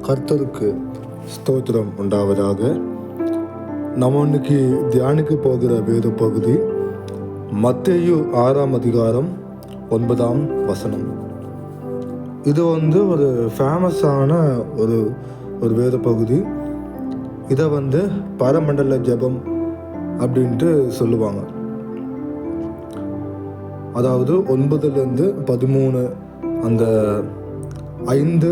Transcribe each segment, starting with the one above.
கர்த்தருக்கு ஸ்தோத்திரம் உண்டாவதாக. நம்ம இன்னைக்கு தியானிக்க போகிற வேத பகுதி மத்தேயு 6ஆம் அதிகாரம் 9ஆம் வசனம். இது ஒரு ஃபேமஸான ஒரு வேத பகுதி. இதை பரமண்டல ஜெபம் அப்படின்ட்டு சொல்லுவாங்க. அதாவது 9லேருந்து 13 அந்த 5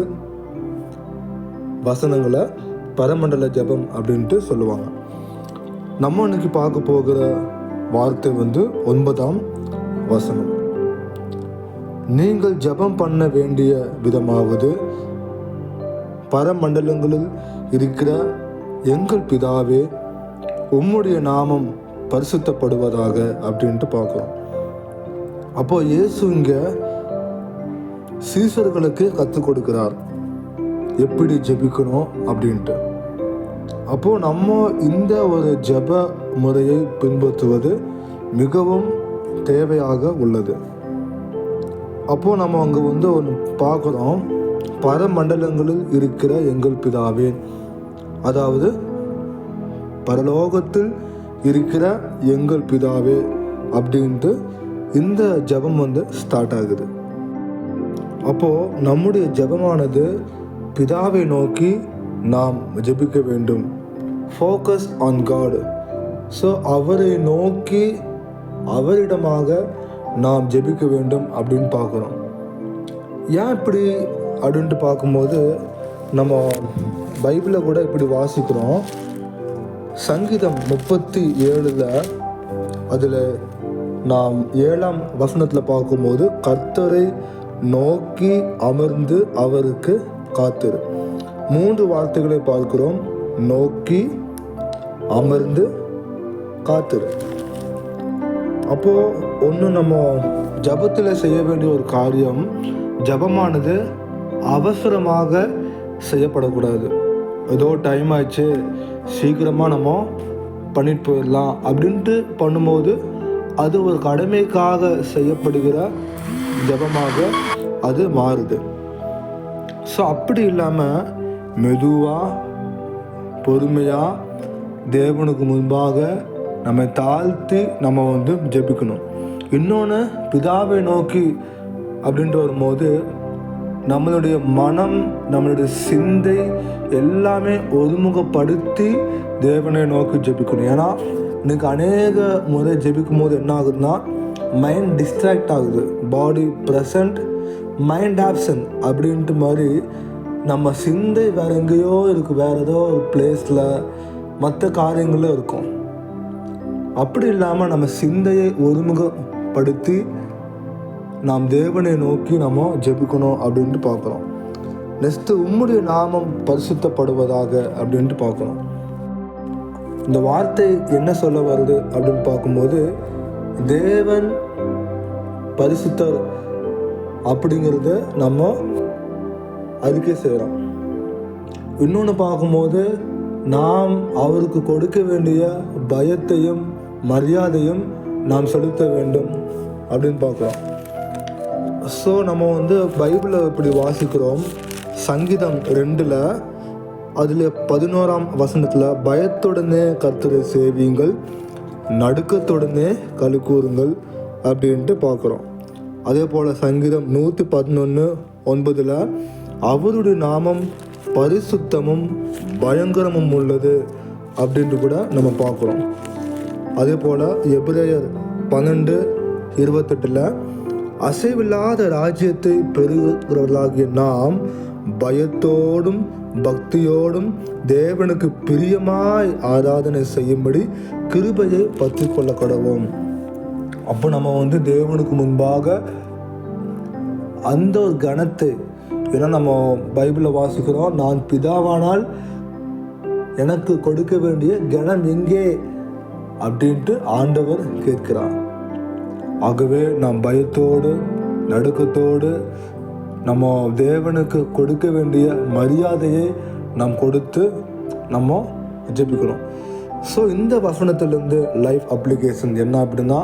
வசனங்களை பரமண்டல ஜெபம் அப்படின்ட்டு சொல்லுவாங்க. நம்ம இன்னைக்கு பார்க்க போகிற வார்த்தை 9ஆம் வசனம். நீங்கள் ஜெபம் பண்ண வேண்டிய விதமாவது, பரமண்டலங்களில் இருக்கிற எங்கள் பிதாவே, உம்முடைய நாமம் பரிசுத்தப்படுவதாக அப்படின்ட்டு பார்க்குறோம். அப்போ இயேசு இங்கே சீசர்களுக்கு கற்றுக் கொடுக்கிறார் எப்படி ஜெபிக்கணும் அப்படின்ட்டு. அப்போது நம்ம இந்த ஒரு ஜெப முறையை பின்பற்றுவது மிகவும் தேவையாக உள்ளது. அப்போது நம்ம அங்கே ஒன்று பார்க்குறோம், பரமண்டலங்களில் இருக்கிற எங்கள் பிதாவே, அதாவது பரலோகத்தில் இருக்கிற எங்கள் பிதாவே அப்படின்ட்டு இந்த ஜெபம் ஸ்டார்ட் ஆகுது. அப்போது நம்முடைய ஜெபமானது பிதாவை நோக்கி நாம் ஜெபிக்க வேண்டும். Focus on God. ஸோ அவரை நோக்கி அவரிடமாக நாம் ஜெபிக்க வேண்டும் அப்படின்னு பார்க்குறோம். ஏன் இப்படி அப்படின்ட்டு பார்க்கும்போது நம்ம பைபிளை கூட இப்படி வாசிக்கிறோம். சங்கீதம் 37 அதில் நாம் 7ஆம் வசனத்தில் பார்க்கும்போது, கர்த்தரை நோக்கி அமர்ந்து அவருக்கு காத்திரு. 3 வார்த்தைகளை பார்க்கிறோம். நோக்கி, அமர்ந்து, காத்திரு. அப்போது ஒன்று நம்ம ஜபத்தில் செய்ய வேண்டிய ஒரு காரியம், ஜபமானது அவசரமாக செய்யப்படக்கூடாது. ஏதோ டைம் ஆயிடுச்சு, சீக்கிரமாக நம்ம பண்ணிட்டு போயிடலாம் அப்படின்ட்டு பண்ணும்போது அது ஒரு கடமைக்காக செய்யப்படுகிற ஜபமாக அது மாறுது. ஸோ அப்படி இல்லாமல் மெதுவாக பொறுமையாக தேவனுக்கு முன்பாக நம்ம தாழ்த்தி நம்ம ஜெபிக்கணும். இன்னொன்று, பிதாவை நோக்கி அப்படின்ட்டு வரும்போது நம்மளுடைய மனம், நம்மளுடைய சிந்தை எல்லாமே ஒருமுகப்படுத்தி தேவனை நோக்கி ஜெபிக்கணும். ஏன்னா இன்னைக்கு அநேக முறை ஜெபிக்கும் போது என்ன ஆகுதுன்னா, மைண்ட் டிஸ்ட்ராக்ட் ஆகுது. பாடி ப்ரெசண்ட், மைண்ட் ஆப்சன்ட் அப்படின்ட்டு மாதிரி நம்ம சிந்தை வேறு எங்கேயோ இருக்குது, வேறு ஏதோ ஒரு பிளேஸில் மற்ற காரியங்களும் இருக்கும். அப்படி இல்லாமல் நம்ம சிந்தையை ஒருமுகப்படுத்தி நாம் தேவனை நோக்கி நம்ம ஜெபிக்கணும் அப்படின்ட்டு பார்க்குறோம். நெக்ஸ்ட்டு, உம்முடைய நாமம் பரிசுத்தப்படுவதாக அப்படின்ட்டு பார்க்குறோம். இந்த வார்த்தை என்ன சொல்ல வருது அப்படின்னு பார்க்கும்போது, தேவன் பரிசுத்தர் அப்படிங்கிறத நம்ம அறிக்கை செய்கிறோம். இன்னொன்று பார்க்கும்போது, நாம் அவருக்கு கொடுக்க வேண்டிய பயத்தையும் மரியாதையும் நாம் செலுத்த வேண்டும் அப்படின்னு பார்க்குறோம். ஸோ நம்ம பைபிளை இப்படி வாசிக்கிறோம். சங்கீதம் 2 அதில் 11ஆம் வசனத்தில், பயத்துடனே கர்த்தரை சேவியுங்கள், நடுக்கத்துடனே களி கூறுங்கள் அப்படின்ட்டு பார்க்குறோம். அதே போல் சங்கீதம் 111:9 அவருடைய நாமம் பரிசுத்தமும் பயங்கரமும் உள்ளது அப்படின்ட்டு கூட நம்ம பார்க்குறோம். அதே போல் எபிரேயர் 12:28 அசைவில்லாத ராஜ்யத்தை பெறுகிறவர்களாகிய நாம் பயத்தோடும் பக்தியோடும் தேவனுக்கு பிரியமாய் ஆராதனை செய்யும்படி கிருபையை பற்றி கொள்ள கடவோம். அப்போ நம்ம தேவனுக்கு முன்பாக அந்த ஒரு கணத்தை, ஏன்னா நம்ம பைபிளில் வாசிக்கிறோம், நான் பிதாவானால் எனக்கு கொடுக்க வேண்டிய கணம் எங்கே அப்படின்ட்டு ஆண்டவர் கேட்கிறார். ஆகவே நாம் பயத்தோடு நடுக்கத்தோடு நம்ம தேவனுக்கு கொடுக்க வேண்டிய மரியாதையை நாம் கொடுத்து நம்ம ஜெபிக்கணும். ஸோ இந்த வசனத்திலேருந்து லைஃப் அப்ளிகேஷன் என்ன அப்படின்னா,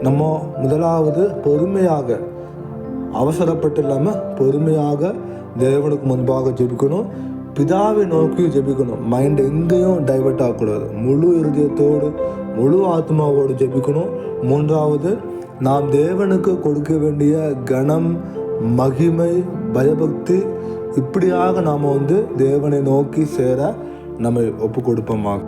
நம்ம முதலாவது பொறுமையாக, அவசரப்பட்டு இல்லாமல் பொறுமையாக தேவனுக்கு முன்பாக ஜெபிக்கணும். பிதாவை நோக்கி ஜெபிக்கணும். மைண்ட் எங்கேயும் டைவர்ட் ஆகக்கூடாது. முழு இருதயத்தோடு முழு ஆத்மாவோடு ஜெபிக்கணும். மூன்றாவது, நாம் தேவனுக்கு கொடுக்க வேண்டிய கனம், மகிமை, பயபக்தி இப்படியாக நாம் தேவனை நோக்கி சேர நம்மை ஒப்பு கொடுப்போமாக.